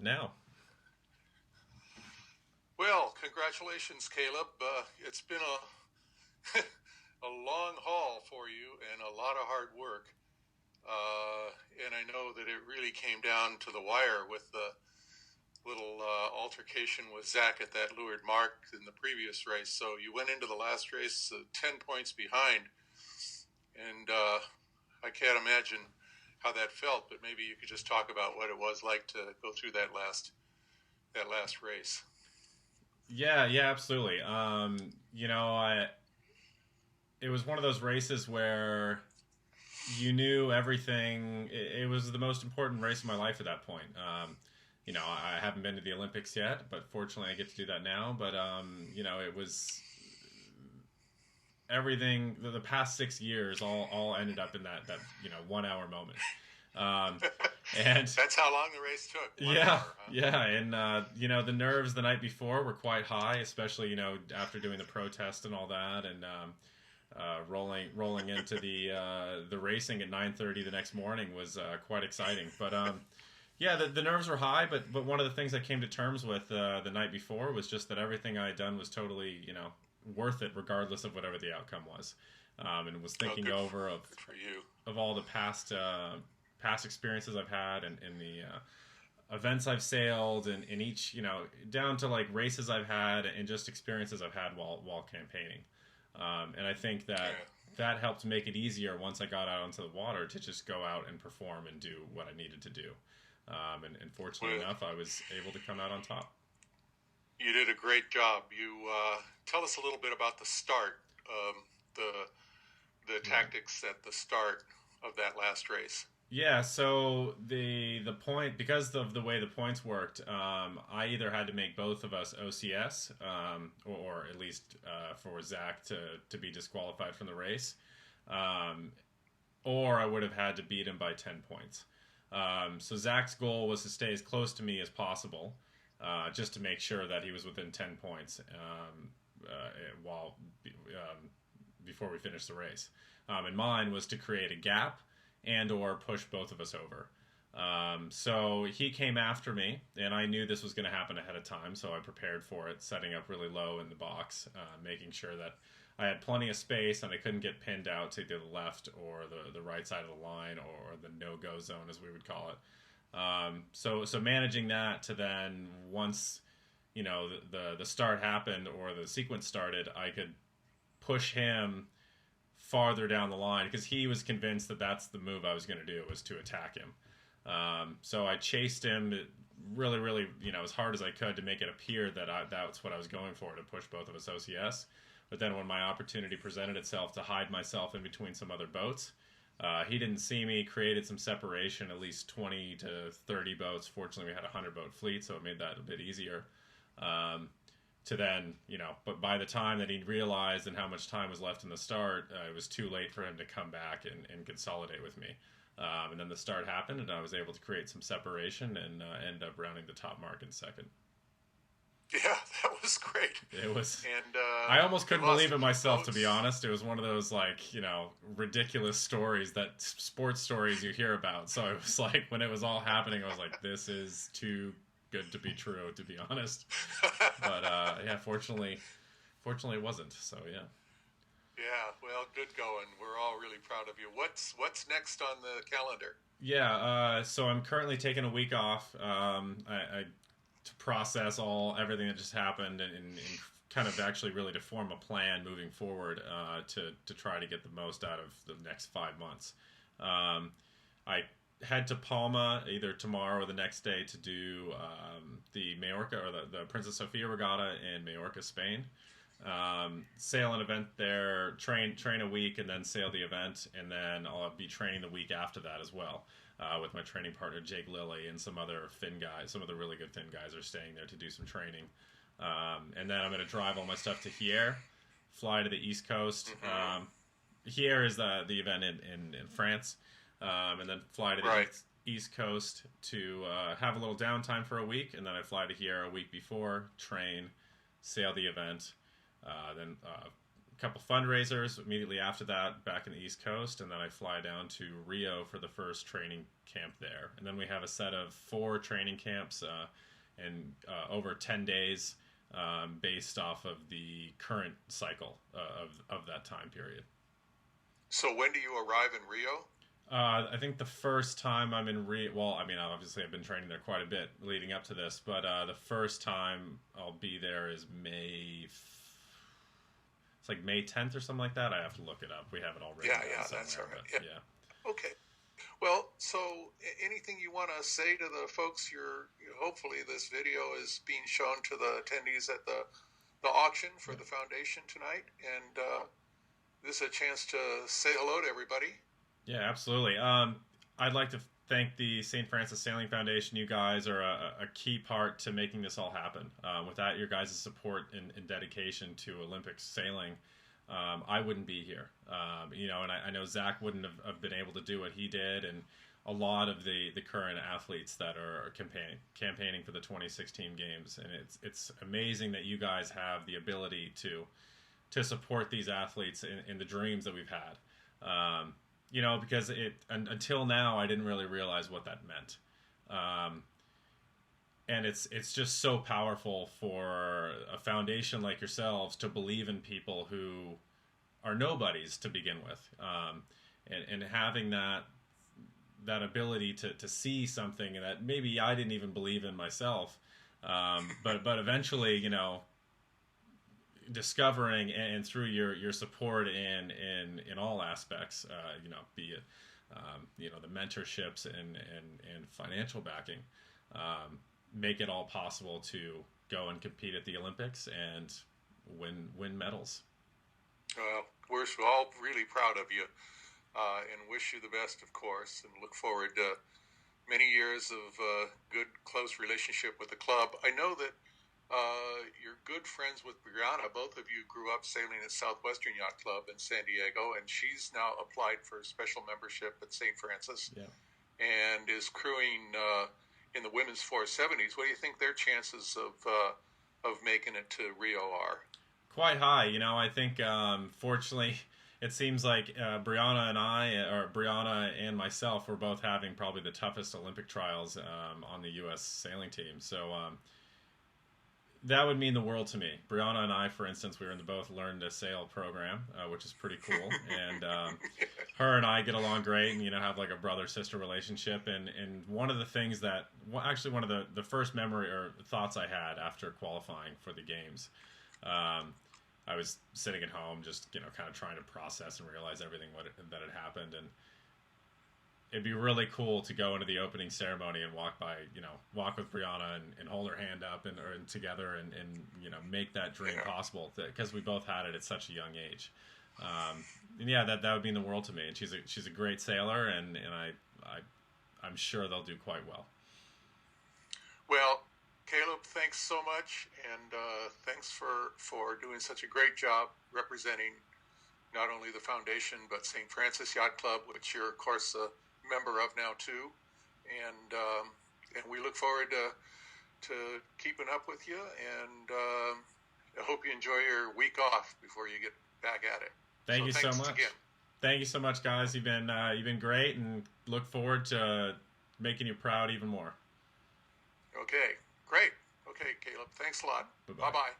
now. Well, congratulations, Caleb. It's been a long haul for you and a lot of hard work. And I know that it really came down to the wire with the little altercation with Zach at that leeward mark in the previous race. So you went into the last race 10 points behind, and I can't imagine how that felt. But maybe you could just talk about what it was like to go through that last race. Yeah, absolutely. It was one of those races where you knew everything. It was the most important race of my life at that point. I haven't been to the Olympics yet, but fortunately I get to do that now. But it was everything. The past 6 years all ended up in that 1 hour moment. Um, and That's how long the race took. One Yeah, hour, huh? yeah, and the nerves the night before were quite high, especially after doing the protest and all that, and rolling into the racing at 9:30 the next morning was quite exciting. But yeah, the nerves were high, but one of the things I came to terms with the night before was just that everything I had done was totally worth it, regardless of whatever the outcome was, and was Oh, thinking over of good for you. all the past experiences I've had and the events I've sailed and in each down to like races I've had and just experiences I've had while campaigning. And I think that Yeah. that helped make it easier once I got out onto the water to just go out and perform and do what I needed to do. And fortunately Well, enough, I was able to come out on top. you did a great job. You tell us a little bit about the start, the Yeah. tactics at the start of that last race. Yeah, so the point, because of the way the points worked, I either had to make both of us OCS, or at least for Zach to be disqualified from the race, um, or I would have had to beat him by 10 points. So Zach's goal was to stay as close to me as possible, just to make sure that he was within 10 points while before we finished the race. And mine was to create a gap and or push both of us over. So he came after me, and I knew this was going to happen ahead of time, so I prepared for it, setting up really low in the box, making sure that I had plenty of space and I couldn't get pinned out to either the left or the right side of the line or the no-go zone, as we would call it. So managing that to then once the start happened or the sequence started, I could push him farther down the line because he was convinced that that's the move I was going to do, was to attack him. So I chased him really, really, as hard as I could to make it appear that that's what I was going for, to push both of us OCS. But then when my opportunity presented itself to hide myself in between some other boats, he didn't see me, created some separation, at least 20 to 30 boats. Fortunately, we had a 100-boat fleet, so it made that a bit easier. To then, but by the time that he realized and how much time was left in the start, it was too late for him to come back and consolidate with me. And then the start happened, and I was able to create some separation and end up rounding the top mark in second. Yeah, that was great. It was. And I almost you couldn't lost believe a it few myself, to be boats. honest. It was one of those ridiculous stories, that sports stories you hear about. So it was like when it was all happening, I was like, "This is too good to be true," to be honest. But yeah, fortunately it wasn't. So yeah. Yeah, well, good going. We're all really proud of you. What's next on the calendar? Yeah, so I'm currently taking a week off. I to process everything that just happened and kind of actually really to form a plan moving forward, to try to get the most out of the next 5 months. I head to Palma either tomorrow or the next day to do the Majorca or the Princess Sofia Regatta in Majorca, Spain. Sail an event there, train a week, and then sail the event, and then I'll be training the week after that as well. With my training partner Jake Lilly and some other Finn guys. Some of the really good Finn guys are staying there to do some training. And then I'm going to drive all my stuff to Hyères, fly to the East Coast. Mm-hmm. Hyères is the event in France, and then fly to the Right. East Coast to have a little downtime for a week, and then I fly to Hyères a week before, train, sail the event, then couple fundraisers immediately after that back in the East Coast, and then I fly down to Rio for the first training camp there. And then we have a set of 4 training camps and over 10 days based off of the current cycle of that time period. So when do you arrive in Rio? I think the first time I'm in Rio, well, I mean, obviously I've been training there quite a bit leading up to this, but the first time I'll be there is it's like May 10th or something like that. I have to look it up. We have it all written down somewhere, that's all right. But, yeah. Okay. Well, so anything you want to say to the folks? Hopefully this video is being shown to the attendees at the auction for the foundation tonight, and this is a chance to say hello to everybody. Yeah, absolutely. I'd like to thank the St. Francis Sailing Foundation. You guys are a key part to making this all happen. Without your guys' support and dedication to Olympic sailing, I wouldn't be here. And I know Zach wouldn't have been able to do what he did, and a lot of the current athletes that are campaigning for the 2016 games. And it's amazing that you guys have the ability to support these athletes in the dreams that we've had. Because until now I didn't really realize what that meant. And it's just so powerful for a foundation like yourselves to believe in people who are nobodies to begin with. And having that ability to see something that maybe I didn't even believe in myself. But eventually, discovering and through your support in all aspects, be it the mentorships and financial backing, make it all possible to go and compete at the Olympics and win medals. We're all really proud of you, and wish you the best, of course, and look forward to many years of good, close relationship with the club. I know that you're good friends with Brianna. Both of you grew up sailing at Southwestern Yacht Club in San Diego, and she's now applied for special membership at St. Francis, and is crewing in the women's 470s. What do you think their chances of making it to Rio are? Quite high. I think fortunately it seems like Brianna and myself were both having probably the toughest Olympic trials on the U.S. sailing team. So that would mean the world to me. Brianna and I, for instance, we were in the both Learn to Sail program, which is pretty cool. And her and I get along great and, have like a brother-sister relationship. And one of the things actually one of the first memory or thoughts I had after qualifying for the games, I was sitting at home just, kind of trying to process and realize everything that had happened. And it'd be really cool to go into the opening ceremony and walk with Brianna and hold her hand up and together and make that dream possible, because we both had it at such a young age. That would mean the world to me. And she's a great sailor, and I'm sure they'll do quite well. Well, Caleb, thanks so much, and thanks for doing such a great job representing not only the foundation but St. Francis Yacht Club, which you're of course a member of now too, and we look forward to keeping up with you, and I hope you enjoy your week off before you get back at it. Thank you so much. Again. Thank you so much, guys. You've been great, and look forward to making you proud even more. Okay, great. Okay, Caleb, thanks a lot. Bye-bye.